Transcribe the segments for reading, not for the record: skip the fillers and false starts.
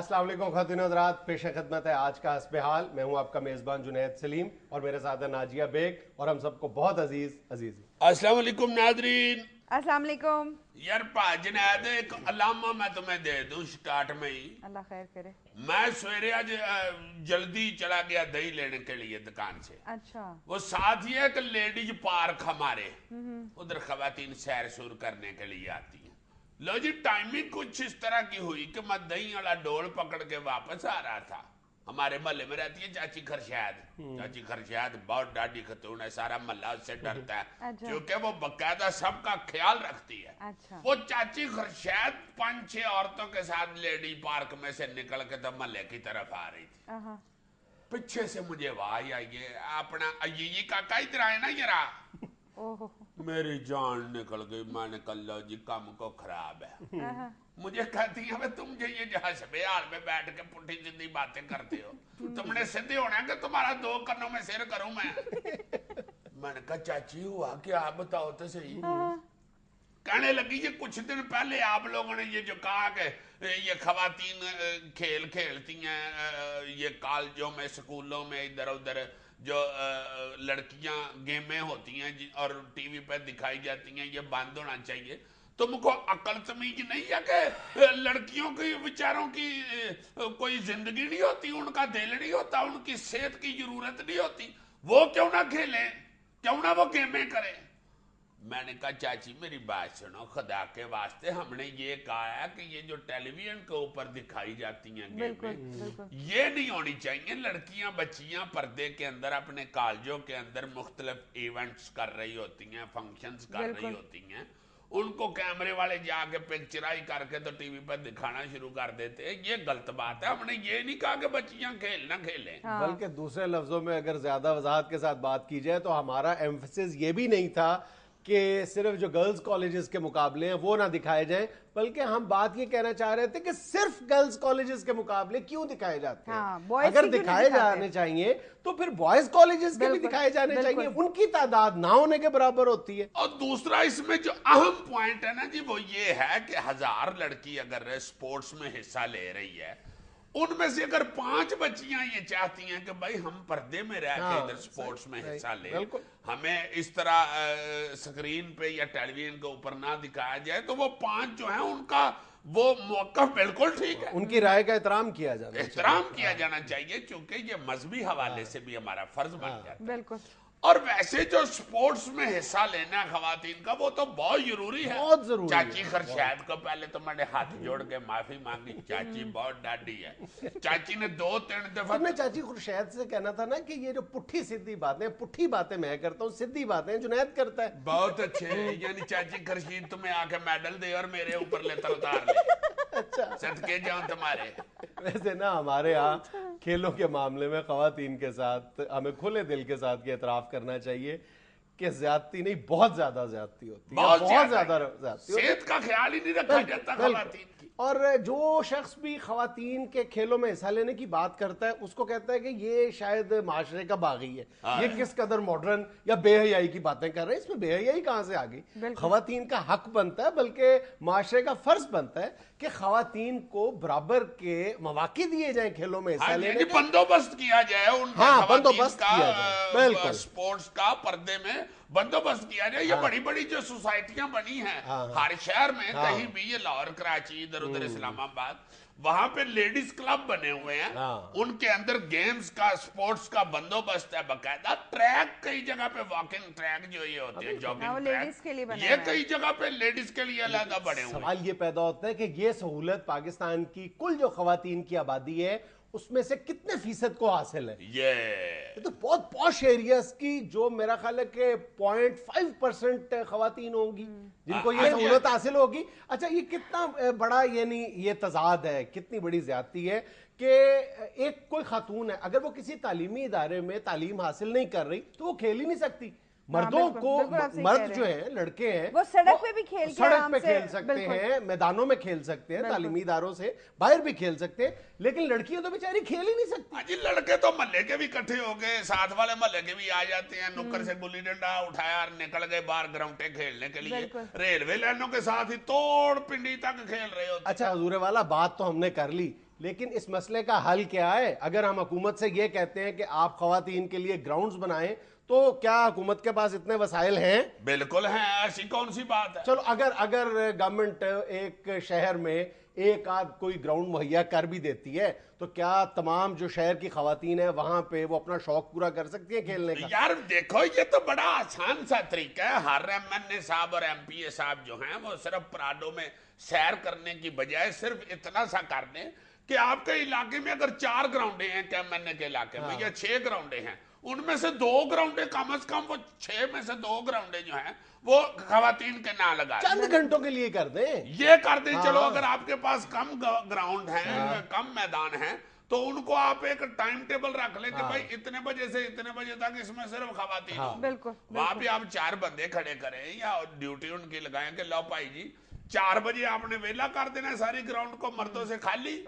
अस्सलाम वालेकुम ख़वातीन और हज़रात, पेश खदमत है आज का हस्ब-ए-हाल। मैं हूं आपका मेज़बान जुनैद सलीम और मेरे साथ है नाजिया बेग और हम सबको बहुत अजीज अस्सलाम वालेकुम नादरीन। अस्सलाम वालेकुम। यार जुनैद एक अलामा मैं तुम्हें दे दूं स्टार्ट में ही। अल्लाह खैर करे। मैं सवेरे आज जल्दी चला गया दही लेने के लिए दुकान से। अच्छा। वो साथ ही है कि लेडीज पार्क हमारे उधर खवातीन सैर सूर करने के लिए आती है। लो जी टाइमिंग कुछ इस तरह की हुई कि मैं दही वाला डोल पकड़ के वापस आ रहा था। हमारे महल्ले में रहती है चाची खरशाद। चाची खरशाद बहुत डाडी खतून है, सारा महल्ला उससे डरता है। अच्छा। क्योंकि वो बकायदा सबका ख्याल रखती है। अच्छा। वो चाची खरशाद 5-6 औरतों के साथ लेडी पार्क में से निकल के तो महल्ले की तरफ आ रही थी। पीछे से मुझे आवाज आई है, अपना ये काका इधर आए ना जरा। ओहो। मेरी जान निकल गई। मैंने कहा लो जी काम को खराब है। मुझे कहती है तुम जो ये हस्ब-ए-हाल में बैठ के पुट्ठी सीधी बातें करते हो, तुमने सीधे होना है कि तुम्हारा 2 कन्नों में सिर करूं मैं। मैंने कहा चाची हुआ क्या आप बताओ तो सही। कहने लगी ये कुछ दिन पहले आप लोगों ने ये जो कहा कि ये खवातीन खेल खेलती हैं ये कॉलेजों में स्कूलों में इधर उधर जो लड़कियां गेमें होती हैं और टीवी पर दिखाई जाती हैं, ये बंद होना चाहिए। तुमको अकल तमीज नहीं है कि लड़कियों की बेचारों की कोई जिंदगी नहीं होती, उनका दिल नहीं होता, उनकी सेहत की जरूरत नहीं होती, वो क्यों ना खेलें, क्यों ना वो गेमें करें। मैंने कहा चाची मेरी बात सुनो, खुदा के वास्ते हमने ये कहा है कि ये जो टेलीविजन के ऊपर दिखाई जाती हैं गेमें ये नहीं होनी चाहिए। लड़कियां बच्चियां पर्दे के अंदर अपने कॉलेजों के अंदर मुख्तलिफ इवेंट्स कर रही होती हैं, फंक्शंस कर रही होती हैं, उनको कैमरे वाले जाके पिक्चराई करके तो टीवी पर दिखाना शुरू कर देते हैं। ये गलत बात है। हमने ये नहीं कहा कि बच्चियां खेल ना खेलें। बल्कि दूसरे लफ्जों में अगर ज्यादा वजाहत के साथ बात की जाए तो हमारा एम्फेसिस ये भी नहीं था कि सिर्फ जो गर्ल्स कॉलेजेस के मुकाबले हैं वो ना दिखाए जाएं, बल्कि हम बात ये कहना चाह रहे थे कि सिर्फ गर्ल्स कॉलेजेस के मुकाबले क्यों दिखाए जाते हैं। अगर दिखाए जाने चाहिए तो फिर बॉयज कॉलेजेस के भी दिखाए जाने चाहिए, उनकी तादाद ना होने के बराबर होती है। और दूसरा इसमें जो अहम पॉइंट है ना जी वो ये है कि 1000 लड़की अगर स्पोर्ट्स में हिस्सा ले रही है, उनमें से अगर 5 बच्चियां ये चाहती हैं कि भाई हम पर्दे में रह के इधर स्पोर्ट्स में हिस्सा लें, हमें इस तरह स्क्रीन पे या टेलीविजन के ऊपर ना दिखाया जाए, तो वो 5 जो है उनका वो मौका बिल्कुल ठीक है। उनकी राय का एहतराम किया जाना चाहिए क्योंकि ये मजहबी हवाले से भी हमारा फर्ज बन जाता है। बिल्कुल। और वैसे जो स्पोर्ट्स में हिस्सा लेना खवातीन का वो तो बहुत जरूरी है, बहुत जरूरी चाची खरशाद को पहले तो मैंने हाथ जोड़ के माफी मांगी। चाची बहुत डाडी है। चाची ने 2-3 दफा मैं चाची खरशाद से कहना था ना कि ये जो पुट्ठी बातें मैं करता हूँ, सीधी बातें जुनैद करता है। बहुत अच्छे। यानी चाची खरशीद तुम्हें आके मेडल दे और मेरे ऊपर लेतर उतार ले। अच्छा सदके जाऊं तुम्हारे। वैसे ना हमारे यहाँ खेलों के मामले में खवातीन के साथ हमें खुले दिल के साथ ये एतराफ करना चाहिए कि ज्यादती नहीं, बहुत ज्यादा ज्यादती होती है, बहुत ज्यादा ज्यादती होती है। सेहत का ख्याल ही नहीं रखा जाता खवातीन की। और जो शख्स भी खवातीन के खेलों में हिस्सा लेने की बात करता है उसको कहता है कि ये शायद माशरे का बागी है, ये किस कदर मॉडर्न या बेहयाई की बातें कर रहे हैं। इसमें बेहयाई कहां से आ गई? खवातीन का हक बनता है, बल्कि माशरे का फर्ज बनता है कि खवातीन को बराबर के मौके दिए जाए खेलों में हिस्सा लेने का, बंदोबस्त किया जाए उनका। बंदोबस्त किया जाए, बिल्कुल स्पोर्ट्स का पर्दे में बंदोबस्त किया जाए। ये बड़ी बड़ी जो सोसाइटियां बनी हैं हर शहर में, कहीं भी, ये लाहौर कराची इधर उधर इस्लामाबाद, वहां पे लेडीज क्लब बने हुए हैं। उनके अंदर गेम्स का स्पोर्ट्स का बंदोबस्त है, बकायदा ट्रैक कई जगह पे, वॉकिंग ट्रैक जो ये होते हैं, जॉगिंग ट्रैक, ये कई जगह पे लेडीज के लिए अलग बने हुए हैं। सवाल ये पैदा होता है कि ये सहूलत पाकिस्तान की कुल जो खवातीन की आबादी है उसमें से कितने फीसद को हासिल है? ये तो बहुत पॉश एरियाज की जो मेरा ख्याल है कि 0.5% खवातीन होंगी जिनको ये सहूलत हासिल होगी। अच्छा, ये कितना बड़ा यानी ये तजाद है, कितनी बड़ी ज्यादती है कि एक कोई खातून है अगर वो किसी तालीमी इदारे में तालीम हासिल नहीं कर रही तो वो खेल ही नहीं सकती। मर्दों को, मर्द जो है, लड़के हैं, वो सड़क पे भी सड़क पे खेल सकते हैं, मैदानों में खेल सकते हैं, तालीमी इदारों से बाहर भी खेल सकते हैं, लेकिन लड़कियां तो बेचारी खेल ही नहीं सकती। जी, लड़के तो महल्ले के भी इकट्ठे हो गए, साथ वाले महल्ले के भी आ जाते हैं, नुक्कड़ से गुल्ली डंडा उठाया और निकल गए बाहर ग्राउंडे खेलने के लिए। रेलवे लाइनों के साथ ही तोड़ पिंडी तक खेल रहे होते। अच्छा हजूरे वाला, बात तो हमने कर ली, لیکن اس مسئلے کا حل کیا ہے؟ اگر ہم حکومت سے یہ کہتے ہیں کہ آپ خواتین کے لیے گراؤنڈز بنائیں تو کیا حکومت کے پاس اتنے وسائل ہیں؟ بالکل ہیں، ایسی کون سی بات ہے؟ چلو اگر گورنمنٹ ایک شہر میں ایک آدھ کوئی گراؤنڈ مہیا کر بھی دیتی ہے تو کیا تمام جو شہر کی خواتین ہیں وہاں پہ وہ اپنا شوق پورا کر سکتی ہیں کھیلنے کا؟ یار دیکھو یہ تو بڑا آسان سا طریقہ ہے. ہر ایم این اے صاحب اور ایم پی اے صاحب جو ہیں وہ صرف پراڈو میں سیر کرنے کی بجائے صرف اتنا سا کر دیں کہ آپ کے علاقے میں اگر 4 گراؤنڈیں ہیں ایم این اے کے علاقے میں یا 6 گراؤنڈیں ہیں، ان میں سے 2 گراؤنڈیں کم از کم، وہ 6 میں سے 2 گراؤنڈیں جو ہیں وہ خواتین کے نام لگا دیں. چند گھنٹوں کے لیے کر دیں. یہ کر دیں. چلو اگر آپ کے پاس کم گراؤنڈ ہیں، کم میدان ہیں، تو ان کو آپ ایک ٹائم ٹیبل رکھ لیں کہ بھائی اتنے بجے سے اتنے بجے تک اس میں صرف خواتین ہوں. بالکل وہاں پہ آپ 4 بندے کھڑے کریں یا ڈیوٹی ان کی لگائیں کہ لو بھائی جی 4 بجے آپ نے ویلا کر دینا ہے ساری گراؤنڈ کو مردوں سے خالی،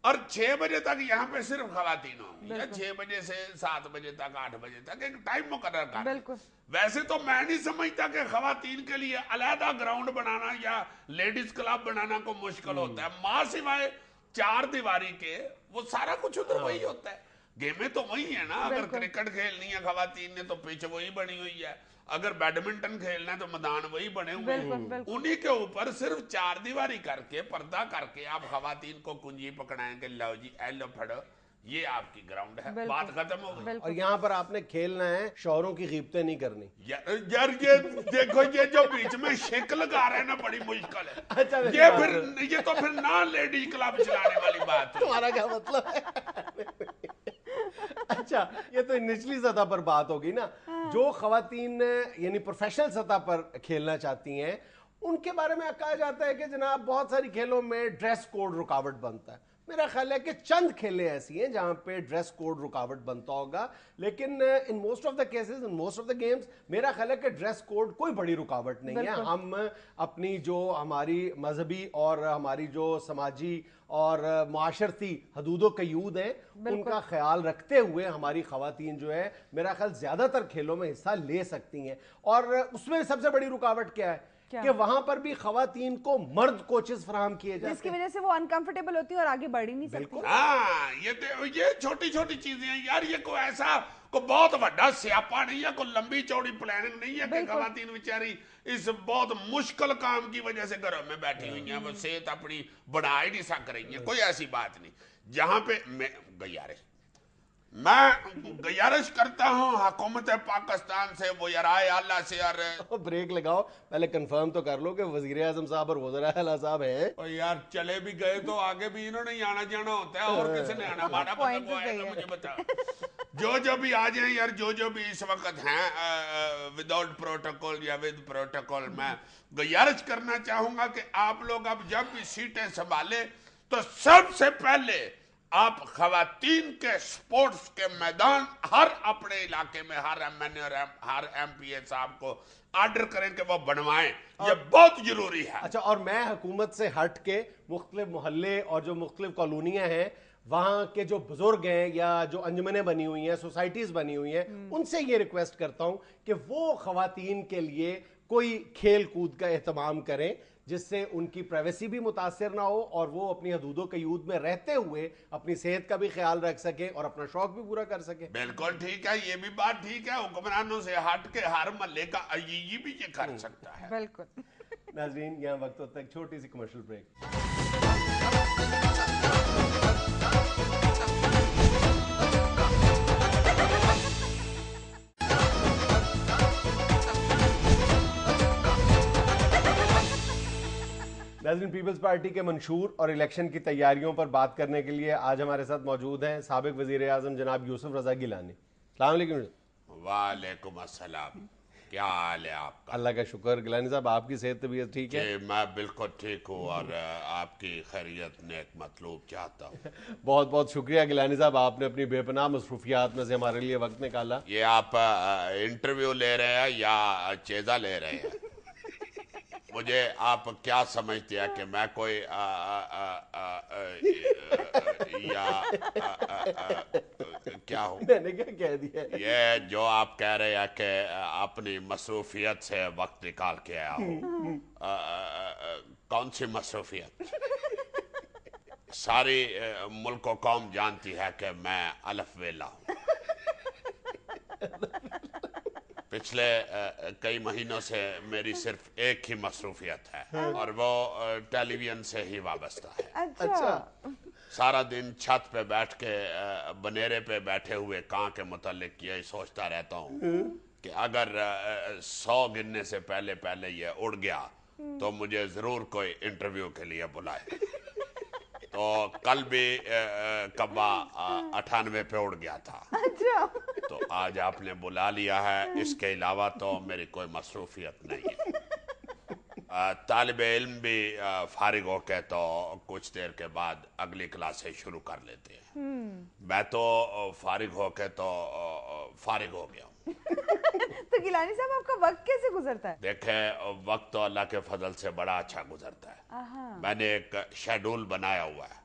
اور 6 بجے تک یہاں پہ صرف خواتین ہوں گی، یا 6 بجے سے 7 بجے تک 8 بجے تک ایک ٹائم مقرر کر. بالکل. ویسے تو میں نہیں سمجھتا کہ خواتین کے لیے علیحدہ گراؤنڈ بنانا یا لیڈیز کلب بنانا کو مشکل ہوتا ہے. ماں سوائے 4 دیواری کے وہ سارا کچھ ادھر وہی ہوتا ہے. گیمیں تو وہی ہیں نا. اگر کرکٹ کھیلنی ہے خواتین نے تو پچ وہی بنی ہوئی ہے، اگر بیڈمنٹن کھیلنا ہے تو میدان وہی بنے ہوئے ہیں. انہی کے اوپر صرف 4 دیواری کر کے پردہ کر کے آپ خواتین کو کنجی پکڑائیں کہ لو جی ایلو پھڑو یہ آپ کی گراؤنڈ ہے، بات ختم ہو گئی. اور یہاں پر آپ نے کھیلنا ہے، شوہروں کی غیبتیں نہیں کرنی. یار یہ دیکھو یہ جو بیچ میں شک لگا رہے ہیں نا بڑی مشکل ہے. اچھا یہ تو پھر نہ لیڈی کلب چلانے والی بات ہے. تمہارا کیا مطلب ہے؟ اچھا یہ تو نچلی سطح پر بات ہوگی نا. جو خواتین یعنی پروفیشنل سطح پر کھیلنا چاہتی ہیں ان کے بارے میں کہا جاتا ہے کہ جناب بہت ساری کھیلوں میں ڈریس کوڈ رکاوٹ بنتا ہے. میرا خیال ہے کہ چند کھیلیں ایسی ہیں جہاں پہ ڈریس کوڈ رکاوٹ بنتا ہوگا، لیکن in most of the cases in most of the games میرا خیال ہے کہ ڈریس کوڈ کوئی بڑی رکاوٹ نہیں ہے. ہم اپنی جو ہماری مذہبی اور ہماری جو سماجی اور معاشرتی حدود و قیود ہیں ان کا خیال رکھتے ہوئے ہماری خواتین جو ہے میرا خیال زیادہ تر کھیلوں میں حصہ لے سکتی ہیں. اور اس میں سب سے بڑی رکاوٹ کیا ہے کہ وہاں پر بھی خواتین کو مرد کوچز فراہم کیے جاتے ہیں جس کی وجہ سے وہ انکمفرٹیبل ہوتی ہیں اور آگے بڑھ ہی نہیں سکتی. ہاں یہ چھوٹی چھوٹی چیزیں ہیں یار. یہ کوئی ایسا کوئی بہت بڑا سیاپا نہیں ہے، کوئی لمبی چوڑی پلاننگ نہیں ہے کہ خواتین بیچاری اس بہت مشکل کام کی وجہ سے گھروں میں بیٹھی ہوئی ہیں، وہ صحت اپنی بڑھا ہی نہیں سک رہی ہیں. کوئی ایسی بات نہیں. جہاں پہ میں گزارش کرتا ہوں حکومت پاکستان سے، وہ یرائے اعلیٰ سے. اور بریک لگاؤ، پہلے کنفرم تو کر لو کہ وزیر اعظم صاحب اور وزراء اعلیٰ صاحب ہیں. اور یار چلے بھی گئے تو آگے بھی انہوں نے آنا جانا ہوتا ہے، اور کس نے آنا. ہمارا پتہ وہ ہے تو مجھے بتا. جو بھی آ جائیں یار، جو بھی اس وقت ہیں وداؤٹ پروٹوکول یا ود پروٹوکول، میں گزارش کرنا چاہوں گا کہ آپ لوگ اب جب بھی سیٹیں سنبھالیں تو سب سے پہلے آپ خواتین کے سپورٹس کے میدان ہر اپنے علاقے میں ہر ایم این اے اور ہر ایم پی اے صاحب کو آرڈر کریں کہ وہ بنوائیں. یہ بہت ضروری ہے. اچھا، اور میں حکومت سے ہٹ کے مختلف محلے اور جو مختلف کالونیاں ہیں وہاں کے جو بزرگ ہیں یا جو انجمنیں بنی ہوئی ہیں، سوسائٹیز بنی ہوئی ہیں، ان سے یہ ریکویسٹ کرتا ہوں کہ وہ خواتین کے لیے کوئی کھیل کود کا اہتمام کریں جس سے ان کی پرائیویسی بھی متاثر نہ ہو اور وہ اپنی حدود و قیود میں رہتے ہوئے اپنی صحت کا بھی خیال رکھ سکیں اور اپنا شوق بھی پورا کر سکیں. بالکل ٹھیک ہے، یہ بھی بات ٹھیک ہے. حکمرانوں سے ہٹ کے ہر محلے کا عیی بھی یہ کر سکتا ہے. بالکل. ناظرین یہاں وقت ہوتا ہے ایک چھوٹی سی کمرشل بریک. ناظرین، پیپلز پارٹی کے منشور اور الیکشن کی تیاریوں پر بات کرنے کے لیے آج ہمارے ساتھ موجود ہیں سابق وزیر اعظم جناب یوسف رضا گیلانی. السلام علیکم. وعلیکم السلام. کیا حال ہے آپ کا؟ اللہ کا شکر. گیلانی صاحب آپ کی صحت طبیعت ٹھیک ہے؟ میں بالکل ٹھیک ہوں اور آپ کی خیریت نیک مطلوب چاہتا ہوں. بہت بہت شکریہ گیلانی صاحب، آپ نے اپنی بے پناہ مصروفیات میں سے ہمارے لیے وقت نکالا. یہ آپ انٹرویو لے رہے ہیں یا چیزہ لے رہے ہیں؟ مجھے آپ کیا سمجھتے ہیں کہ میں کوئی یا کیا ہوں؟ میں نے کیا کہہ دیا؟ یہ جو آپ کہہ رہے ہیں کہ اپنی مصروفیت سے وقت نکال کے آیا ہوں، کون سی مصروفیت؟ सारी मुल्क व कौम जानती है कि मैं अलफ वेला हूँ। पिछले कई महीनों से मेरी सिर्फ एक ही मसरूफियत है और वो टेलीविजन से ही वाबस्ता है। अच्छा। सारा दिन छत पे बैठ के बनेरे पे बैठे हुए कां के मुतालिक यही सोचता रहता हूँ कि अगर 100 गिनने से पहले पहले ये उड़ गया तो मुझे जरूर कोई इंटरव्यू के लिए बुलाए। तो कल भी कब्बा 98 पे उड़ गया था। अच्छा। तो आज आपने बुला लिया है, इसके अलावा तो मेरी कोई मसरूफियत नहीं है। तालिब इल्म भी फारिग होके तो कुछ देर के बाद अगली क्लासें शुरू कर लेते हैं। मैं तो फारिग होके तो फारिग हो गया हूँ। तो गिलानी साहब आपका वक्त कैसे गुजरता है? देखे, वक्त तो अल्लाह के फजल से बड़ा अच्छा गुजरता है। मैंने एक शेड्यूल बनाया हुआ है।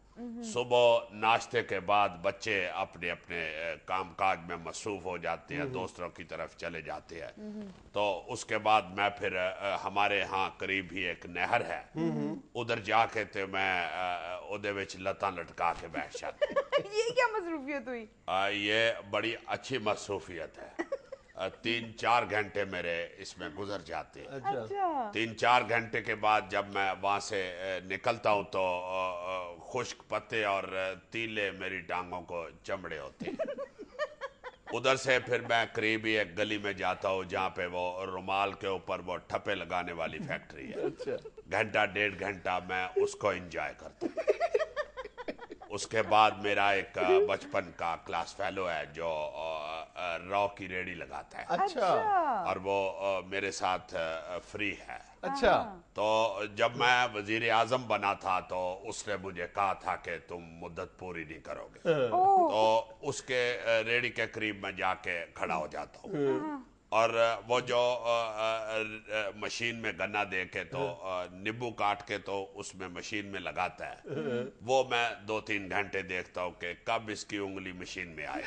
सुबह नाश्ते के बाद बच्चे अपने अपने कामकाज में मसरूफ हो जाते हैं, दोस्तों की तरफ चले जाते हैं। तो उसके बाद मैं फिर हमारे यहाँ करीब ही एक नहर है, उधर जाके तो मैं उधर विच लतां लटका के बैठ जाता। ये क्या मसरूफियत हुई? ये बड़ी अच्छी मसरूफियत है। 3-4 घंटे मेरे इसमें गुजर जाते हैं। अच्छा। 3-4 घंटे के बाद जब मैं वहाँ से निकलता हूँ तो खुश्क पत्ते और तीले मेरी टांगों को चमड़े होते हैं। उधर से फिर मैं करीब ही एक गली में जाता हूँ जहाँ पे वो रुमाल के ऊपर वो ठप्पे लगाने वाली फैक्ट्री है। घंटा 1.5 घंटा मैं उसको एंजॉय करता हूँ। उसके बाद मेरा एक बचपन का क्लास फेलो है जो रॉ की रेडी लगाता है। अच्छा। और वो मेरे साथ फ्री है। अच्छा। तो जब मैं वजीर आजम बना था तो उसने मुझे कहा था कि तुम मुद्दत पूरी नहीं करोगे। तो उसके रेडी के करीब मैं जाके खड़ा हो जाता हूँ और वो जो मशीन में गन्ना दे के तो नींबू काट के तो उसमें मशीन में लगाता है, वो मैं 2-3 घंटे देखता हूँ कि कब इसकी उंगली मशीन में आए।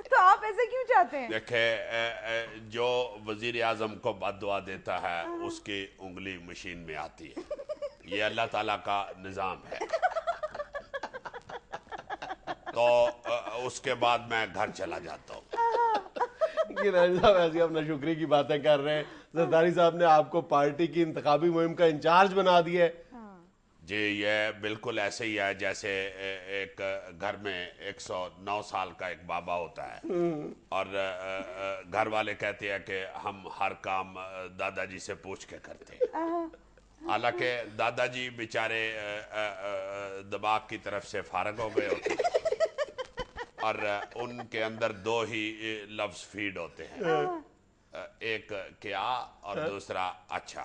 तो आप ऐसे क्यों चाहते हैं? देखे, जो वजीर आजम को बद्दुआ देता है उसकी उंगली मशीन में आती है। ये अल्लाह ताला का निज़ाम है। तो उसके बाद मैं घर चला जाता हूँ। गिलानी साहब ऐसी अपना शुक्री की बातें कर रहे हैं। जरदारी साहब ने आपको पार्टी की इंतखाबी मुहिम का इंचार्ज बना दिया है। जी, ये बिल्कुल ऐसे ही है जैसे एक घर में 109 साल का एक बाबा होता है और घर वाले कहते हैं कि हम हर काम दादाजी से पूछ के करते हैं। हालांकि दादाजी बेचारे दिमाग की तरफ से फारग हो गए होते हैं और उनके अंदर 2 ही लफ्ज फीड होते हैं, एक क्या और दूसरा अच्छा।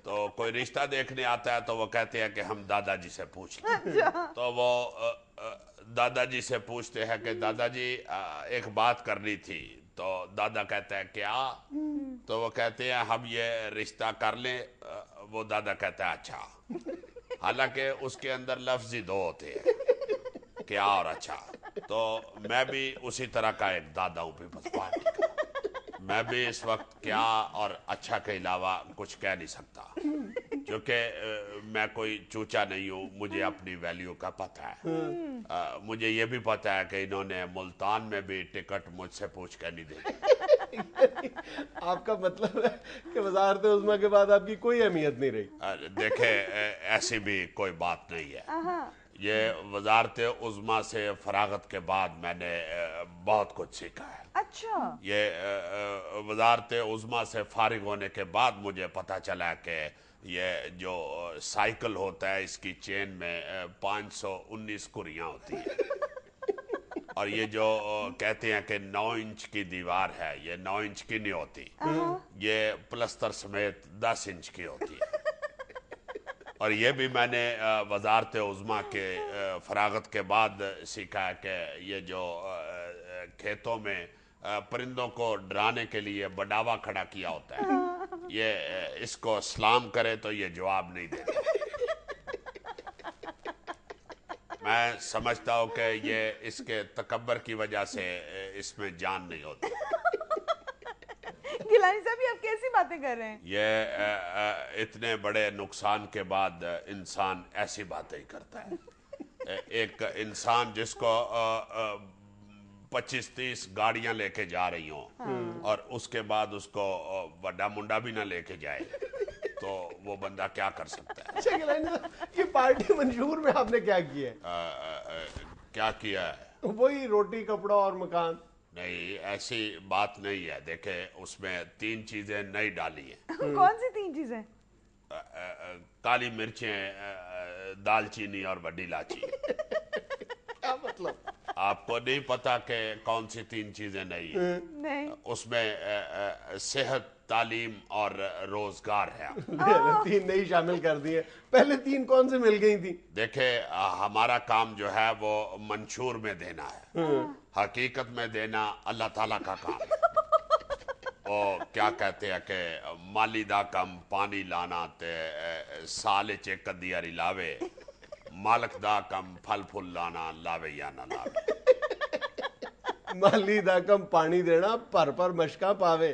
तो कोई रिश्ता देखने आता है तो वो कहते हैं कि हम दादाजी से पूछ लें। तो वो दादाजी से पूछते हैं कि दादाजी एक बात करनी थी। तो दादा कहता है क्या? तो वो कहते हैं हम ये रिश्ता कर लें। वो दादा कहता है अच्छा। हालांकि उसके अंदर लफ्ज ही 2 होते हैं, क्या और अच्छा। तो मैं भी उसी तरह का एक दादा हूँ पीपल्स पार्टी का। मैं भी इस वक्त क्या और अच्छा के अलावा कुछ कह नहीं सकता क्योंकि मैं कोई चूचा नहीं हूँ। मुझे अपनी वैल्यू का पता है। मुझे ये भी पता है कि इन्होंने मुल्तान में भी टिकट मुझसे पूछ कर नहीं दी। आपका मतलब है कि वजारत उज़्मा के बाद आपकी कोई अहमियत नहीं रही? देखे, ऐसी भी कोई बात नहीं है। ये वजारत उज़्मा से फरागत के बाद मैंने बहुत कुछ सीखा है। अच्छा। ये वजारत उज़्मा से फारिग होने के बाद मुझे पता चला कि ये जो साइकिल होता है इसकी चेन में 519 कुरियाँ होती हैं और ये जो कहते हैं कि 9 इंच की दीवार है, ये 9 इंच की नहीं होती, ये प्लस्तर समेत 10 इंच की होती है। और ये भी मैंने वजारत उज़्मा के फरागत के बाद सीखा है कि ये जो खेतों में परिंदों को डराने के लिए बडावा खड़ा किया होता है, ये इसको सलाम करे तो ये जवाब नहीं देता। मैं समझता हूँ कि ये इसके तकब्बर की वजह से इसमें जान नहीं होती। गिलानी साहब ये आप कैसी बातें कर रहे हैं? ये इतने बड़े नुकसान के बाद इंसान ऐसी बातें ही करता है। एक इंसान जिसको 25-30 गाड़ियां लेके जा रही हों और उसके बाद उसको बड़ा मुंडा भी ना लेके जाए तो वो बंदा क्या कर सकता है? अच्छा गिलानी साहब, ये पार्टी मंशूर में आपने क्या किया है? क्या किया है? वही रोटी, कपड़ा और मकान। नहीं, ऐसी बात नहीं है। देखे, उसमें 3 चीजें नई डाली हैं। कौन सी 3 चीजें? काली मिर्चें, दालचीनी और बड़ी इलायची। क्या मतलब? आपको नहीं पता कि कौन सी 3 चीजें नई हैं? नहीं। उसमें सेहत, तालीम और रोजगार है। 3 नहीं शामिल कर दिए, पहले 3 कौन से मिल गई थी? देखे, हमारा काम जो है वो मंशूर में देना है, हकीकत में देना अल्लाह ताला का काम है। वो क्या कहते हैं कि माली दा कम पानी लाना ते साल च एक अद्धी हारी लावे, मालक दा कम फल फुल लाना लावे या ना लावे। माली दा कम पानी देना पर मशका पावे।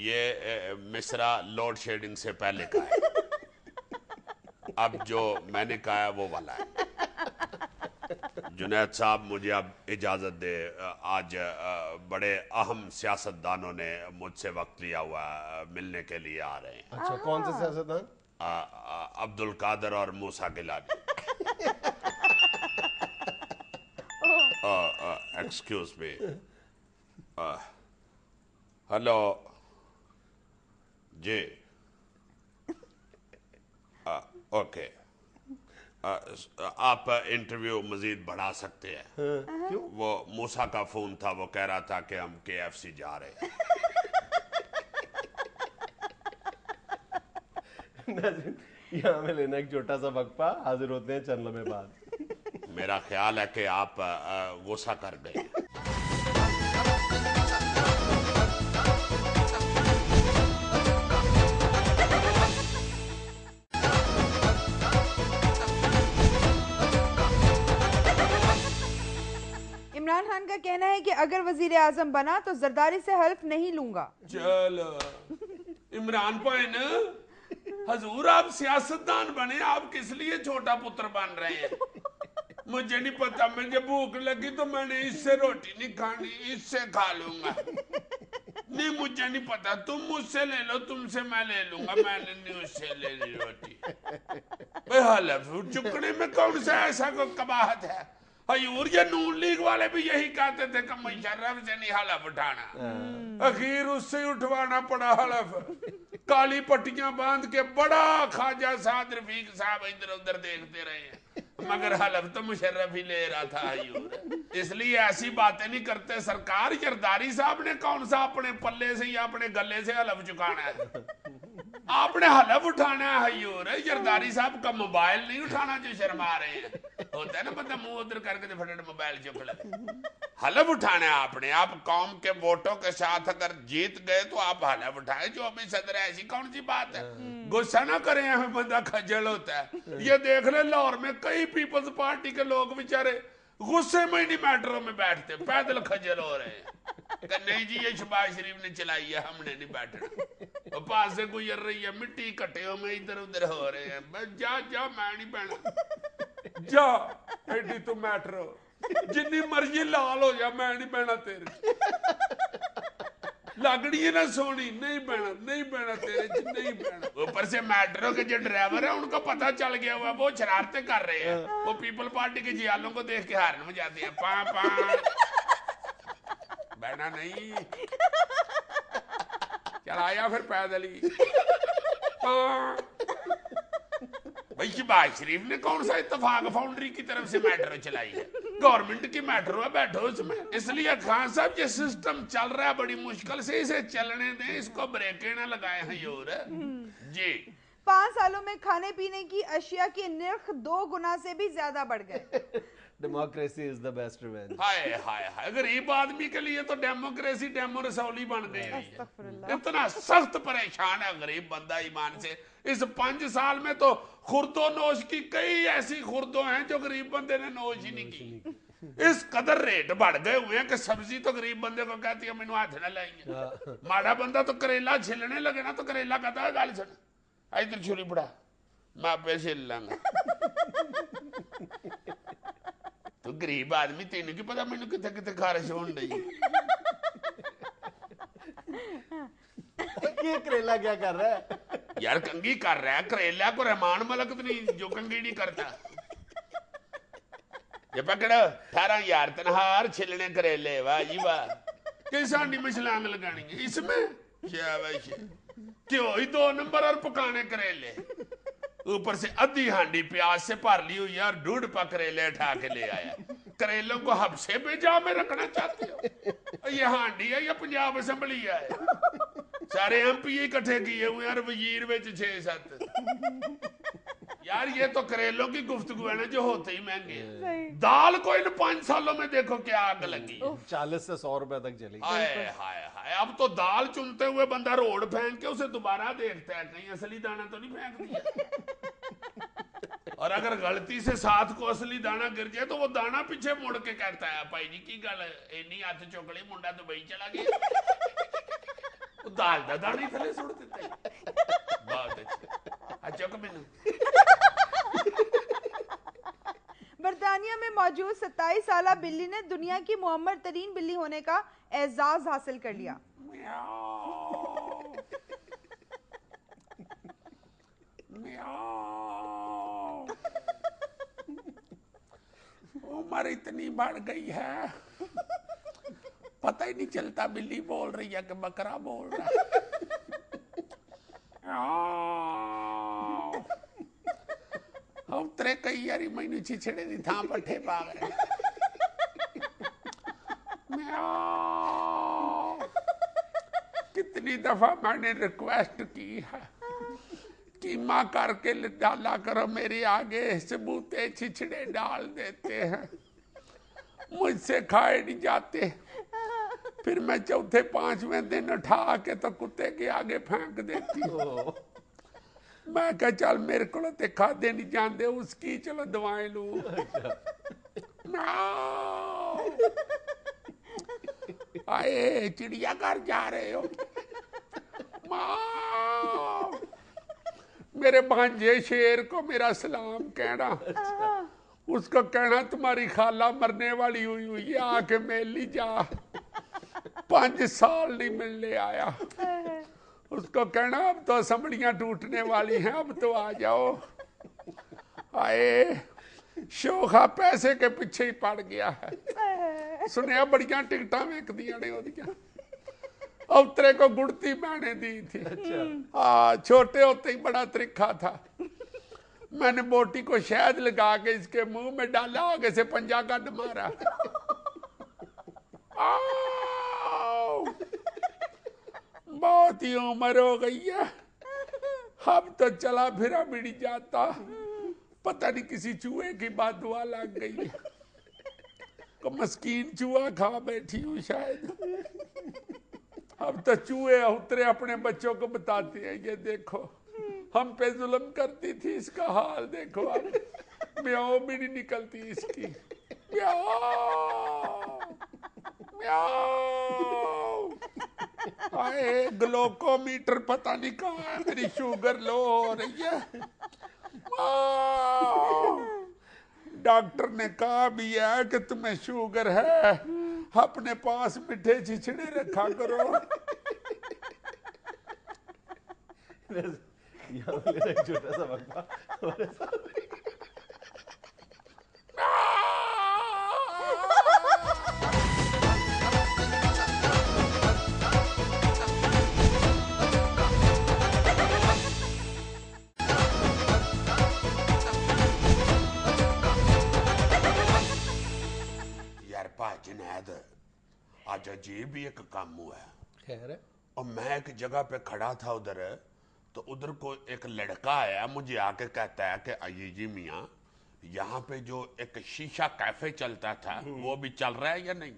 ये मिसरा लोड शेडिंग से पहले का है। अब जो मैंने कहा है वो वाला है। जुनैद साहब, मुझे अब इजाजत दे। आज बड़े अहम सियासतदानों ने मुझसे वक्त लिया हुआ है, मिलने के लिए आ रहे हैं। अच्छा, कौन से सियासतदान? अब्दुल कादर और Musa Gilani. Excuse me. Hello ji. Okay, आप इंटरव्यू मजीद बढ़ा सकते हैं। क्यों? वो मूसा का फोन था, वो कह रहा था कि हम KFC जा रहे हैं। नाज़रीन, यहाँ में लेना एक छोटा सा वक्फा, हाजिर होते हैं चंद लम्हे बाद। मेरा ख्याल है कि आप गुस्सा कर गए। इमरान खान का कहना है कि अगर वजीर आजम बना तो जरदारी से हल्फ नहीं लूंगा। चलो इमरान भाई ने, हजूर आप सियासतदान बने, आप किस लिए छोटा पुत्र बन रहे हैं? मुझे नहीं पता, मुझे भूख लगी तो मैंने इससे रोटी नहीं खानी, इससे खा लूंगा। नहीं, मुझे नहीं पता, तुम मुझसे ले लो, तुमसे मैं ले लूंगा, मैंने नहीं उससे ले ली रोटी। भाई हलफ चुकने में कौन सा ऐसा कोई कबाहत है? हजूर, ये नून लीग वाले भी यही कहते थे कि मुशर्रफ से नहीं हलफ उठाना, आखिर उससे उठवाना पड़ा हलफ। काली पट्टियां बांध के बड़ा ख्वाजा साद रफीक साहब इधर उधर देखते रहे, मगर हलफ तो मुशर्रफ ही ले रहा था हजूर। इसलिए ऐसी बातें नहीं करते सरकार। जरदारी साहब ने कौन सा अपने पल्ले से या अपने गले से हलफ चुकाना है? आपने हलफ उठाना है हजूर। जरदारी साहब का मोबाइल नहीं उठाना जो शर्मा रहे हैं। होता है ना बंदा मुंह उधर करके तो फटाफट मोबाइल चुक ले। हलफ उठाना है आपने। आप कौम के वोटों के साथ अगर जीत गए तो आप हलफ उठाए। जो अभी सदर है, ऐसी कौन सी बात है? गुस्सा ना करें, हमें बंदा खजल होता है। ये देख ले, लाहौर में कई पीपल्स पार्टी के लोग बेचारे गुस्से में ही नहीं मेट्रो में बैठते, पैदल खजल हो रहे हैं कि नहीं जी ये शहबाज शरीफ ने चलाई है, हमने नहीं बैठना। पास से गुजर रही है, मिट्टी इकट्ठे में इधर उधर हो रहे हैं। बस जा जा, मैं नहीं बहना, जा एडी तू मेट्रो जिन्नी मर्जी लाल हो जा, मैं नहीं बहना तेरे। लगनी है ना सोनी, नहीं बहना, नहीं बहना तेरे च, नहीं बहना। ऊपर से मेट्रो के जो ड्राइवर है उनको पता चल गया हुआ, वो शरारतें कर रहे हैं। वो पीपल पार्टी के जियालों को देख के हारन में जाते हैं, पा पा बहना नहीं, चलाया फिर पैदल ही। भाई शहबाज शरीफ ने कौन सा इत्तेफाक फाउंड्री की तरफ से मेट्रो चलाई है? गवर्नमेंट की मेट्रो है, बैठो उसमें। इसलिए खान साहब ये सिस्टम चल रहा है बड़ी मुश्किल से, इसे चलने दें, इसको ब्रेकें ना लगाए हैं योर जी। 5 सालों में खाने पीने की अशिया के निर्ख 2 गुना से भी ज्यादा बढ़ गए। Democracy is the best revenge. हाय हाय हाय, गरीब आदमी के लिए तो डेमोक्रेसी डेमो रसौली बन गई है। इतना सख्त परेशान है गरीब बंदा ईमान से। इस 5 साल में तो खुर्दो नोश की कई ऐसी खुर्दो हैं जो गरीब बंदे ने नोश ही नहीं की। اس قدر ریٹ بڑھ گئے ہوئے ہیں کہ سبزی تو غریب بندے کو کہتی ہے مینو ہاتھ نہ لائیں گے. ماڑا بندہ تو کریلا چھلنے لگے نا تو کریلا کہتا ہے گل سن ادھر چھری پڑا میں آپ چھل لاں گا. تو غریب آدمی تینوں کی پتا مینو کتنے کتنے خارش ہون ڈئی. یہ کریلا کیا کر رہا ہے یار کنگھی کر رہا ہے کریلا کو رحمان ملک تو نہیں جو کنگھی نہیں کرتا. یہ پکڑ 18,000 تنہار چھلنے کریلے واہ جی واہ. کس ہانڈی میں چھلانگ لگانی ہے اس میں کیوں ہی 2 نمبر اور پکانے کریلے اوپر سے ادھی ہانڈی پیاز سے بھر لی ہوئی اور 1.5 پا کریلے اٹھا کے لے آیا. کریلوں کو حبسے پہ جا میں رکھنا چاہتے ہو؟ یہ ہانڈی ہے یا پنجاب اسمبلی ہے؟ سارے ایم پی اکٹھے کیے ہوئے اور وزیر وچ 6-7. یار یہ تو کریلوں کی گفتگو ہے نا جو ہوتے ہی مہنگے ہیں. دال کو ان 5 سالوں میں دیکھو کیا آگ لگی. 40 سے 100 روپے تک چلی. ہائے ہائے ہائے. اب تو دال چنتے ہوئے بندہ روڈ پھینک کے اسے دوبارہ دیکھتا ہے کہیں اصلی دانہ تو نہیں پھینک دیا. اور اگر غلطی سے ساتھ کو اصلی دانہ گر جائے تو وہ دانہ پیچھے مڑ کے کہتا ہے بھائی جی کی گل اینی ہاتھ چوکڑی منڈا دبئی چلا گیا. دال دا دانے تھلے سڑ دیتا ہے. بہت اچھا. چک مینو. برطانیہ میں موجود 27 سالہ بلی نے دنیا کی معمر ترین بلی ہونے کا اعزاز حاصل کر لیا. عمر اتنی بڑھ گئی ہے پتہ ہی نہیں چلتا بلی بول رہی ہے کہ بکرا بول رہا ہے. اترے کئی یاری مینو چھچڑے دی تھاں پٹھے پا گئے. کتنی دفعہ میں نے ریکویسٹ کی ہے قیمہ کر کے ڈالا کرو میرے آگے. ثبوتے چھچڑے ڈال دیتے ہیں مجھ سے کھائے نہیں جاتے. پھر میں 4-5ویں دن اٹھا کے تو کتے کے آگے پھینک دیتی ہوں. میں کہا چل میرے کو تے کھادے نہیں جاندے اس کی چلو دوائیں لوں. آئے چڑیا گھر جا رہے ہو میرے بھانجے شیر کو میرا سلام کہنا. اس کو کہنا تمہاری خالہ مرنے والی ہوئی ہوئی ہے آ کے مل لی جا. 5 سال نہیں ملنے آیا. اس کو کہنا اب تو اسمبلیاں ٹوٹنے والی ہیں اب تو آ جاؤ. آئے شوخا پیسے کے پیچھے ہی پڑ گیا ہے. سنیا بڑیاں ٹکٹاں ویک دیا نے ہوتیاں. اترے کو گڑتی میں نے دی تھی. چھوٹے ہوتے ہی بڑا ترکھا تھا. میں نے بوٹی کو شہد لگا کے اس کے منہ میں ڈالا آگے سے پنجا گڈ مارا. بہت ہی عمر ہو گئی ہے اب تو چلا پھرا بھی نہیں جاتا. پتہ نہیں کسی چوہے کی بات دعا لگ گئی کو مسکین چوہا کھا بیٹھی ہوں شاید. اب تو چوہے اترے اپنے بچوں کو بتاتے ہیں یہ دیکھو ہم پہ ظلم کرتی تھی اس کا حال دیکھو. اب میاؤں بھی نہیں نکلتی اس کی. میاؤں میاؤں. آئے گلوکو میٹر پتہ نہیں کہاں ہے میری شوگر لو ہو رہی ہے. ڈاکٹر نے کہا بھی ہے کہ تمہیں شوگر ہے اپنے پاس میٹھے چھچڑے رکھا کرو. ایک چھوٹا سا وقفہ. یار پا جنید آج عجیب ہی ایک کام ہوا ہے. خیر ہے. اور میں ایک جگہ پہ کھڑا تھا ادھر تو ادھر کو ایک لڑکا آیا مجھے آ کے کہتا ہے کہ آئی جی میاں یہاں پہ جو ایک شیشہ کیفے چلتا تھا وہ بھی چل رہا ہے یا نہیں.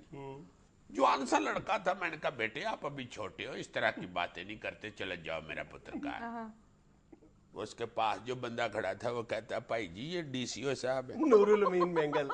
جوان سا لڑکا تھا. میں نے کہا بیٹے آپ ابھی چھوٹے ہو اس طرح کی باتیں نہیں کرتے چلے جاؤ میرا پترکار. اس کے پاس جو بندہ کھڑا تھا وہ کہتا ہے بھائی جی یہ ڈی سی او صاحب ہے. نور الامین مینگل.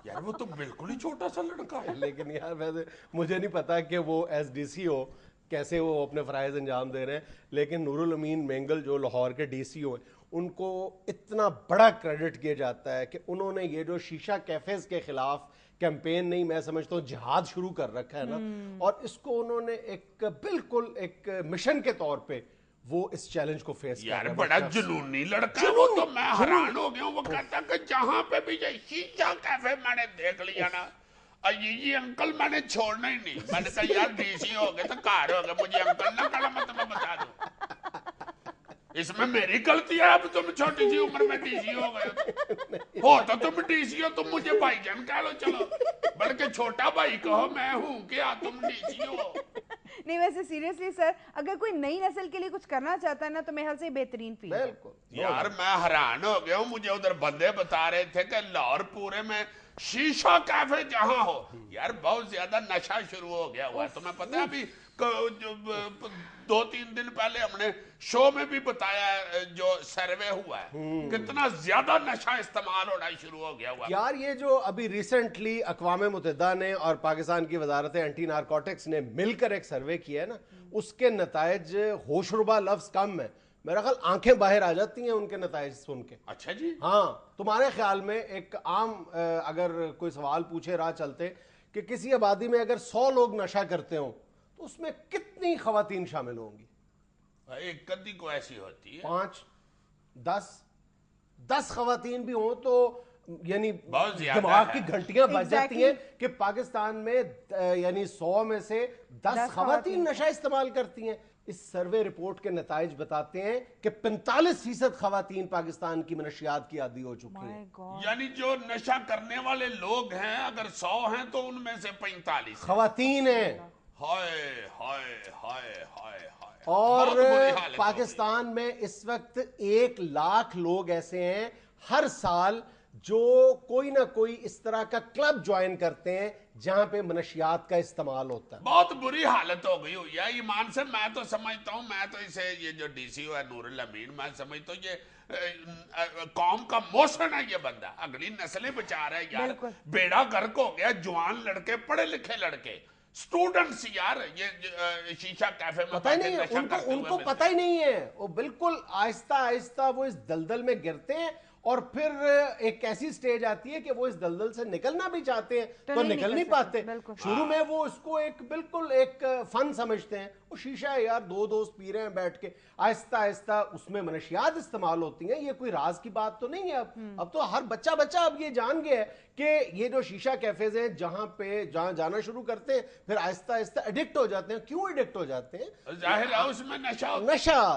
यार वो तो बिल्कुल ही छोटा सा लड़का है। लेकिन यार वैसे मुझे नहीं पता कि वो SDCO कैसे वो अपने फ़राइज़ अंजाम दे रहे हैं, लेकिन नूरुल अमीन मेंगल जो लाहौर के DCO हैं, उनको इतना बड़ा क्रेडिट किया जाता है कि उन्होंने ये जो शीशा कैफ़ेज़ के ख़िलाफ़ कैंपेन नहीं, मैं समझता हूँ जिहाद शुरू कर रखा है ना, और इसको उन्होंने एक बिल्कुल एक मिशन के तौर पे वो इस चैलेंज को फेस कर यार रहे हैं। बड़ा जुनूनी लड़का है वो तो, मैं हैरान हो गया हूँ। वो कहता कि जहां पे भी ये शीशा कैफे मैंने देख लिया ना, ये अंकल मैंने छोड़ना ही नहीं। मैंने कहा यार DC हो गए तो कार हो गए, मुझे अंकल ना कहना, मत मैं बता दूं। इसमें मेरी गलती है, अब तुम छोटी सी उम्र में DC हो गए हो तो तुम DC हो, तुम मुझे भाईजान कह लो चलो, बल्कि छोटा भाई कहो, मैं हूँ क्या तुम DC हो। नहीं वैसे सीरियसली सर, अगर कोई नई नस्ल के लिए कुछ करना चाहता है ना, तो मेरे ख्याल से ये बेहतरीन फील्ड है। बिल्कुल यार मैं हैरान हो गया हूँ। मुझे उधर बंदे बता रहे थे कि लाहौर पूरे में शीशा कैफे जहां हो, यार बहुत ज्यादा नशा शुरू हो गया हुआ है। तुम्हें पता है अभी जो 2-3 दिन पहले हमने शो में भी बताया, जो सर्वे हुआ है, कितना ज्यादा नशा इस्तेमाल होना शुरू हो गया हुआ है। यार ये जो अभी रिसेंटली अक़वाम मुत्तहिदा ने और पाकिस्तान की वजारत एंटी नारकोटिक्स ने मिलकर एक सर्वे किया है ना, उसके नतायज होशरुबा लफ्ज कम है, मेरा ख्याल आंखें बाहर आ जाती हैं उनके नतायज सुन के। अच्छा जी। हाँ, तुम्हारे ख्याल में एक आम अगर कोई सवाल पूछे राह चलते कि किसी आबादी में अगर 100 लोग नशा करते हो तो उसमें कितनी खवातीन शामिल होंगी? एक कदी को ऐसी होती है 5, 10 खवातीन भी हों तो यानी बहुत ज्यादा दिमाग है। की घंटियां बज जाती Exactly. हैं कि पाकिस्तान में यानी 100 में से 10 खवातीन नशा इस्तेमाल करती हैं। इस सर्वे रिपोर्ट के नताइज बताते हैं कि 45% खवातीन पाकिस्तान की मनशियात की आदी हो चुकी हैं। My God. यानी जो नशा करने वाले लोग हैं अगर 100 हैं तो उनमें से 45 खवातीन हैं। हाय हाय हाय हाय हाय। और बहुत बुरी हालत हो पाकिस्तान में इस वक्त 1 लाख लोग ऐसे हैं हर साल जो कोई ना कोई इस तरह का क्लब ज्वाइन करते हैं जहां पे मनशियात का इस्तेमाल होता है। गई। बहुत बुरी हालत हो गई हुई है ईमान से। मैं तो समझता हूँ, मैं तो इसे, ये जो DCO है नूरुल अमीन, मैं समझता हूँ ये कौम का मोशन है। ये बंदा अगली नस्लें बचा रहा है यार। बिल्कुल। बेड़ा गर्क हो गया। जवान लड़के, पढ़े लिखे लड़के, स्टूडेंट्स यार, ये शीशा कैफे में पता ही बैठे नहीं है नशा उनको, करते हुए उनको मिलते पता हैं। ही नहीं है। वो बिल्कुल आहिस्ता आहिस्ता वो इस दलदल में गिरते हैं और फिर एक ऐसी स्टेज आती है कि वो इस दलदल से निकलना भी चाहते हैं तो नहीं निकल नहीं सकते, पाते। बिल्कुल। शुरू में वो इसको एक बिल्कुल एक फन समझते हैं, वो शीशा है यार, 2 दोस्त पी रहे हैं बैठ के, आहिस्ता आहिस्ता उसमें मनशियात इस्तेमाल होती हैं। ये कोई राज की बात तो नहीं है। अब तो हर बच्चा अब ये जान गया है कि ये जो शीशा कैफेज हैं जहां जाना शुरू करते हैं फिर आहिस्ता आहिस्ता एडिक्ट हो जाते हैं। क्यों एडिक्ट हो जाते हैं? जाहिर है उसमें नशा होता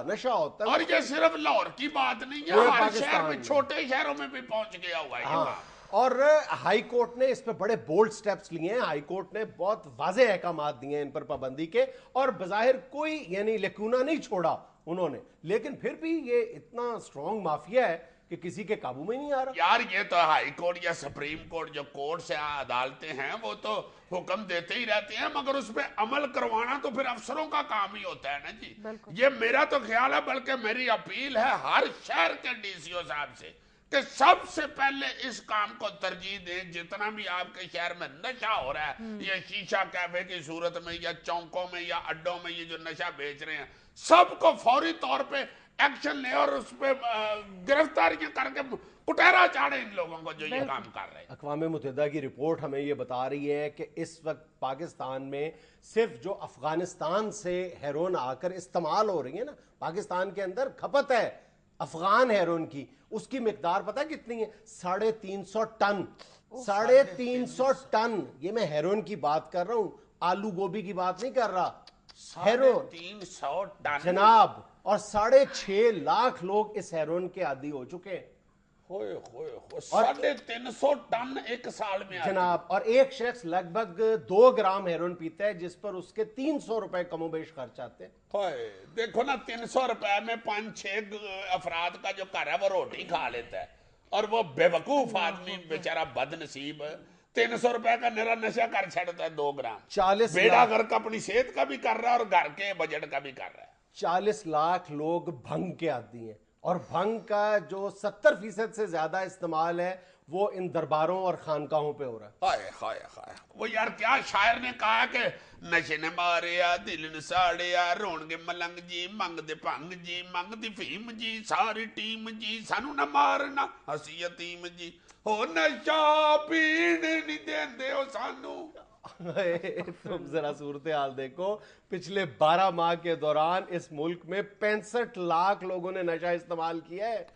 नशा होता है। और ये सिर्फ लाहौर की बात नहीं है, पूरे हर पाकिस्तान शहर में, में। छोटे शहरों में भी पहुंच गया हुआ है ये हाँ, बात। और हाई कोर्ट ने इस पे बड़े बोल्ड स्टेप्स लिए हैं। हाई कोर्ट ने बहुत वाज़े अहकामात दिए हैं इन पर पाबंदी के, और बज़ाहिर कोई यानी लकूना नहीं छोड़ा उन्होंने, लेकिन फिर भी ये इतना स्ट्रॉन्ग माफिया है कि किसी के काबू में नहीं आ रहा। यार ये तो हाई कोर्ट या सुप्रीम कोर्ट, जो कोर्ट से अदालतें हैं, वो तो हुक्म देते ही रहते हैं, मगर उस पर अमल करवाना तो फिर अफसरों का काम ही होता है ना जी। ये मेरा तो ख्याल है, बल्कि मेरी अपील है हर शहर के DCO साहब से कि सबसे पहले इस काम को तरजीह दें। जितना भी आपके शहर में नशा हो रहा है, ये शीशा कैफे की सूरत में या चौकों में या अड्डों में ये जो नशा बेच रहे हैं, सबको फौरी तौर पे एक्शन ले और उस पे गिरफ्तारियां करके कुटेरा चाड़े इन लोगों को जो ये काम कर रहे हैं। अक़वाम मुत्तहिदा की रिपोर्ट हमें ये बता रही है कि इस वक्त पाकिस्तान में सिर्फ जो अफगानिस्तान से हेरोइन आकर इस्तेमाल हो रही है ना, पाकिस्तान के अंदर खपत है अफगान हेरोइन की, उसकी मिकदार पता कितनी है? 350 टन। 350 टन। ये मैं हेरोइन की बात कर रहा हूं, आलू गोभी की बात नहीं कर रहा। हेरोइन 350 टन जनाब, और 6.5 लाख लोग इस हेरोइन के आदी हो चुके हैं 350 टन एक साल में जनाब। और एक शख्स लगभग 2 ग्राम हेरोइन पीता है जिस पर उसके 300 रुपए कमोबेश खर्च आते हैं। देखो ना, 300 रुपए में 5-6 अफराद का जो घर है वो रोटी खा लेता है, और वो बेवकूफ आदमी बेचारा बदनसीब 300 रुपए का निरा नशा कर छड़ता है 2 ग्राम। 40 बेड़ा लाख घर का अपनी सेहत का भी कर रहा है और घर के बजट का भी कर रहा है। 40 लाख लोग भंग के आदी हैं, और भंग का जो 70% से ज्यादा इस्तेमाल है वो इन दरबारों और खानकाहों पे हो रहा है। हाय हाय हाय, वो यार क्या शायर ने कहा कि नशे ने मारिया दिल ने साड़िया रोणगे मलंग जी मंगदे भंग जी मंगदी फीम जी सारी टीम जी सानू ना मारना हसी यतीम जी हो नशा पीण नहीं देंदे हो सानू। तुम जरा सूरत हाल देखो, पिछले 12 माह के दौरान इस मुल्क में 65 लाख लोगों ने नशा इस्तेमाल किया है।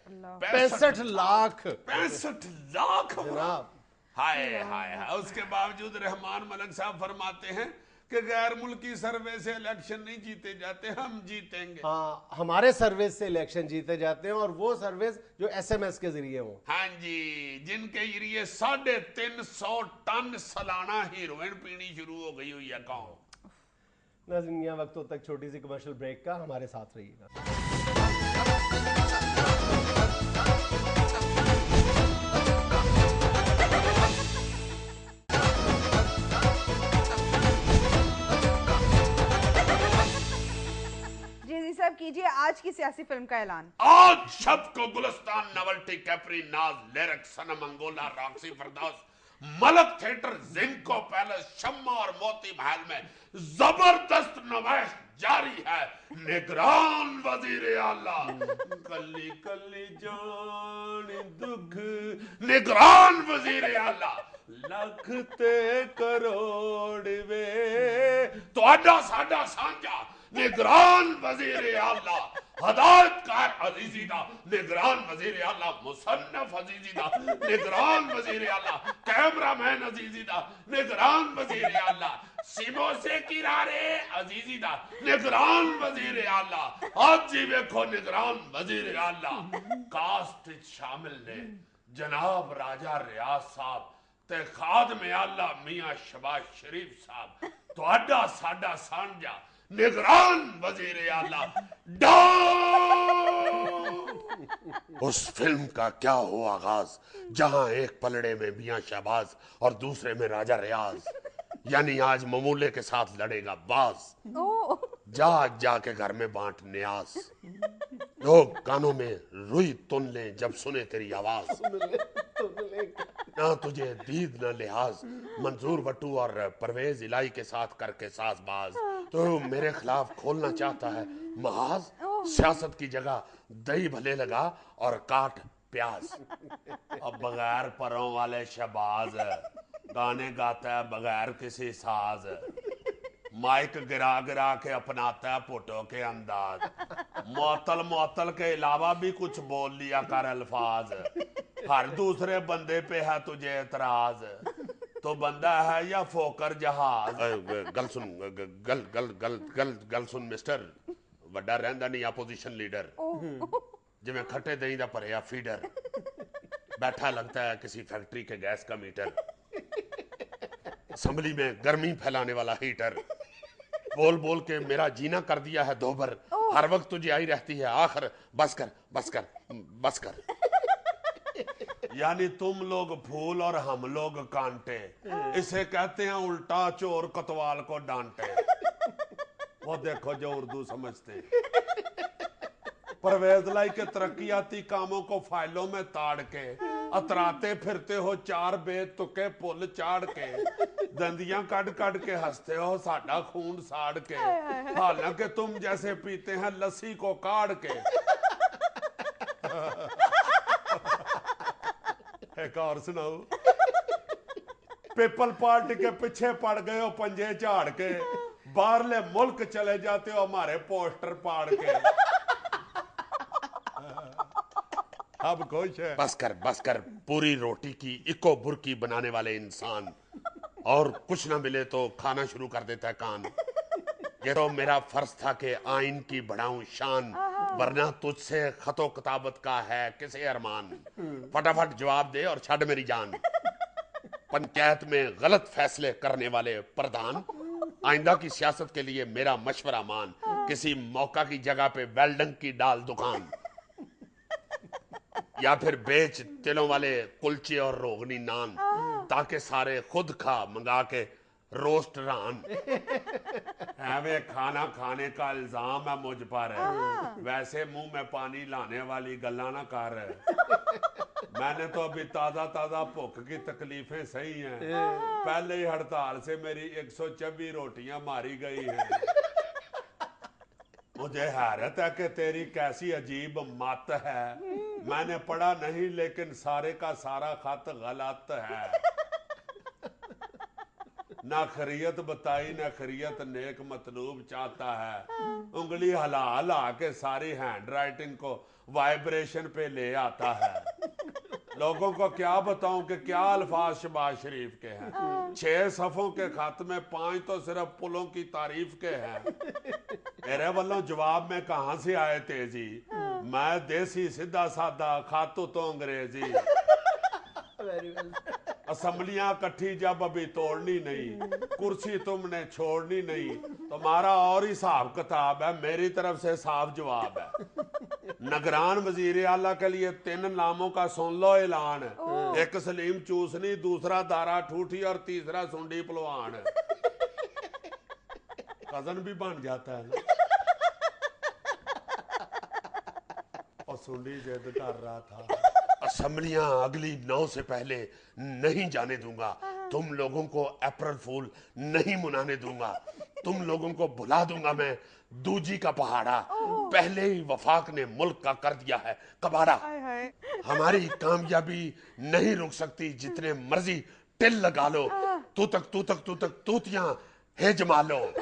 65 लाख 65 लाख जनाब। हाय हाय हाय। उसके बावजूद रहमान मलिक साहब फरमाते हैं कि गैर मुल्की सर्वे से इलेक्शन नहीं जीते जाते, हम जीतेंगे। हाँ, हमारे सर्विस से इलेक्शन जीते जाते हैं, और वो सर्विस जो SMS के जरिए हो। हाँ जी, जिनके जरिए 350 टन सालाना हीरोइन पीनी शुरू हो गई हुई है। कौन? नाज़रीन, यहाँ वक्त होता है छोटी सी कमर्शियल ब्रेक का, हमारे साथ रहिएगा। साहब कीजिए आज की सियासी फिल्म का ऐलान। आज शब को Gulistan Novelty Capri Naz Lyric Sanam Angola Roxy Firdaus Malak theatre जिंको पैलेस शम्मा और मोती महल में जबरदस्त नुमाइश जारी है। निगरान वजीर आला कली कली जान दुख निगरान वजीर आला लख ते करोड़ वे तुहाडा साडा सांझा निगरान वजीर आला हदायतकार अजीजी दा निगरान वजीर आला मुसन्नफ अजीजी दा निगरान वजीर आला कैमरामैन अजीजी दा निगरान वजीर आला सिमोसे किरारे अजीजी दा निगरान वजीर आला आज जी वेखो निगरान वजीर आला कास्ट शामिल ने जनाब राजा रियाज साहब ते खादमे आला मियां शबाज शरीफ साहब तुहाडा साडा सांझा निगरान वजीर आला। उस फिल्म का क्या हो आगाज जहां एक पलड़े में मियां शहबाज और दूसरे में राजा रियाज, यानी आज ममूले के साथ लड़ेगा बाज। जा जाके घर में बांट न्याज, लोग कानों में रुई तुन ले जब सुने तेरी आवाज। ना तुझे दीद ना लिहाज मंजूर वट्टू और परवेज इलाही के साथ करके साजबाज, तो मेरे खिलाफ खोलना चाहता है महाज। सियासत की जगह दही भले लगा और काट प्याज। अब बगैर परों वाले शहबाज गाने गाता है बगैर किसी साज, माइक गिरा गिरा के अपनाता है फोटो के अंदाज। मुअत्तल के अलावा भी कुछ बोल लिया कर अल्फाज, हर दूसरे बंदे पे है तुझे एतराज, तो बंदा है या फोकर जहाज। गल सुन गल गल गल गल गल सुन मिस्टर, वड्डा रहंदा नहीं अपोजिशन लीडर, जिवें खट्टे दही दा भरिया फीडर, बैठा लगता है किसी फैक्ट्री के गैस का मीटर, असम्बली में गर्मी फैलाने वाला हीटर, बोल बोल के मेरा जीना कर दिया है दोबर, हर वक्त तुझे आई रहती है आखिर बस कर बस कर बस कर। यानी तुम लोग फूल और हम लोग कांटे, इसे कहते हैं उल्टा चोर कोतवाल को डांटे। वो देखो जो उर्दू समझते, परवेज लाई के तरक्याती कामों को फाइलों में ताड़ के अतराते फिरते हो चार बेतुके पुल चाड़ के, दंदियां कट कट के हंसते हो साडा खून साड़ के, हालांकि तुम जैसे पीते हैं लस्सी को काढ़ के। एक और सुनाओ, पीपल पार्टी के पीछे पड़ गए हो पंजे झाड़ के, बाहरले मुल्क चले जाते हो हमारे पोस्टर पाड़ के। अब खुश है। बस कर पूरी रोटी की इको बुरकी बनाने वाले इंसान, और कुछ ना मिले तो खाना शुरू कर देता है कान। ये तो मेरा फर्ज था कि आइन की बढ़ाऊं शान, वरना तुझसे खतो किताबत का है किसे अरमान। फटाफट जवाब दे और छड़ मेरी जान। पंचायत में गलत फैसले करने वाले प्रधान, आइंदा की सियासत के लिए मेरा मशवरा मान, किसी मौका की जगह पे वेल्डंग की डाल दुकान, या फिर बेच तिलों वाले कुलचे और रोगनी नान, ताकि सारे खुद खा मंगा के रोस्टरान। ऐਵੇਂ खाना खाने का इल्जाम है मुझ पर, वैसे मुंह में पानी लाने वाली गल्ला ना कर। मैंने तो अभी ताज़ा ताज़ा भुख की तकलीफें सही हैं, पहले ही हड़ताल से मेरी 124 रोटियां मारी गई हैं। मुझे हैरत है कि तेरी कैसी अजीब मत है। मैंने पढ़ा नहीं लेकिन सारे का सारा खत गलत है। ना खरियत बताई ना खरियत नेक मतलूब चाहता है, उंगली हिला हिला के सारी हैंड राइटिंग को वाइब्रेशन पे ले आता है। लोगों को क्या बताऊं कि क्या अल्फाज शहबाज शरीफ के हैं। 6 सफ़ों के खत में 5 तो सिर्फ पुलों की तारीफ के हैं। मेरे वालों जवाब में कहां से आए तेजी, मैं देसी सीधा सादा खातू तो अंग्रेजी। असम्बलियां इकट्ठी जब अभी तोड़नी नहीं, कुर्सी तुमने छोड़नी नहीं, तुम्हारा और ही हिसाब किताब है, मेरी तरफ से साफ जवाब है। निगरान वजीर आला के लिए 3 नामों का सुन लो ऐलान। एक सलीम चूसनी, दूसरा दारा ठूठी और तीसरा सुंडी पलवान। कजन भी बन जाता है ना। और सुंडी जिद कर रहा था, असम्बलियां अगली 9 से पहले नहीं जाने दूंगा, तुम लोगों को अप्रैल फूल नहीं मनाने दूंगा, तुम लोगों को भुला दूंगा मैं दूजी का पहाड़ा। पहले ही वफाक ने मुल्क का कर दिया है कबाड़ा। हमारी कामयाबी नहीं रुक सकती, जितने मर्जी टिल लगा लो, तू तक तूतियां है जमा लो।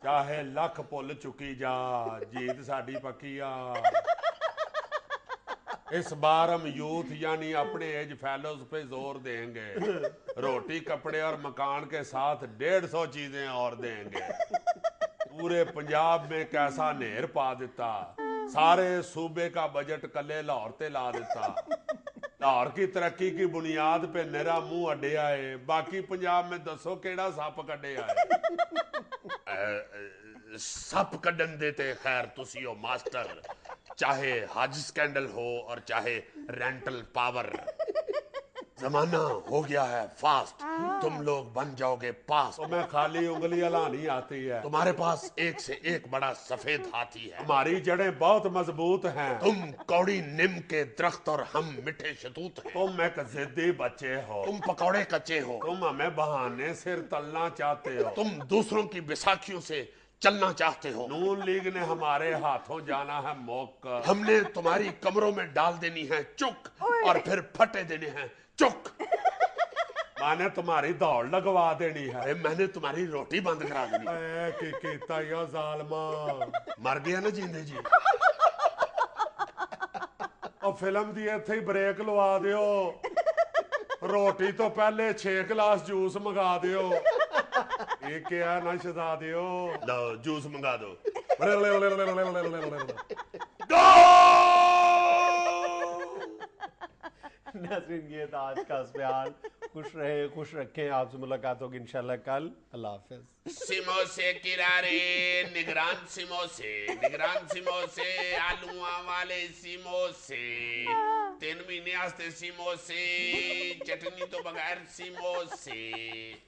चाहे लख भुल चुकी जा, जीत साडी पक्की आ। इस बार हम यूथ यानी अपने एज फेलोज पे जोर देंगे, रोटी कपड़े और मकान के साथ 150 चीजें और देंगे। पूरे पंजाब में कैसा नेर पा दिता, सारे सूबे का बजट कले लाहौर ते ला दिता। लाहौर की तरक्की की बुनियाद पे मेरा मुंह अड्डिया है, बाकी पंजाब में दसो केड़ा सप कड्डिया है। सप कड्डन देते खैर तुसी हो मास्टर, चाहे हज स्कैंडल हो और चाहे रेंटल पावर। जमाना हो गया है फास्ट, तुम लोग बन जाओगे पास। तो मैं खाली उंगली हिलानी आती है, तुम्हारे पास एक से एक बड़ा सफेद हाथी है। हमारी जड़ें बहुत मजबूत हैं, तुम कौड़ी नीम के दरख्त और हम मिठे शतूत हैं। तुम एक जिद्दी बच्चे हो, तुम पकौड़े कच्चे हो, तुम हमें बहाने सिर तलना चाहते हो, तुम दूसरों की बैसाखियों से चलना चाहते हो। नून लीग ने हमारे हाथों जाना है मोक, हमने तुम्हारी कमरों में डाल देनी है चुक और फिर फटे देने हैं चुक। मैंने तुम्हारी दौड़ लगवा देनी है, मैंने तुम्हारी रोटी बंद करा देनी है। की कीता या जालमा, मर गया ना जींदे जी। और फिल्म दी इत्थे ही ब्रेक लवा दियो, रोटी तो पहले 6 गिलास जूस मंगा दियो। ये क्या ना शदा दियो, लो जूस मंगा दो। नाज़रीन, ये था आज का स्पेशल। खुश रहे, खुश रखें। आपसे मुलाकात होगी इंशाल्लाह कल। अल्लाह हाफिज। समोसे किरारे निगरान समोसे आलूआ वाले समोसे, 3 महीने आस्ते समोसे, चटनी तो बगैर समोसे।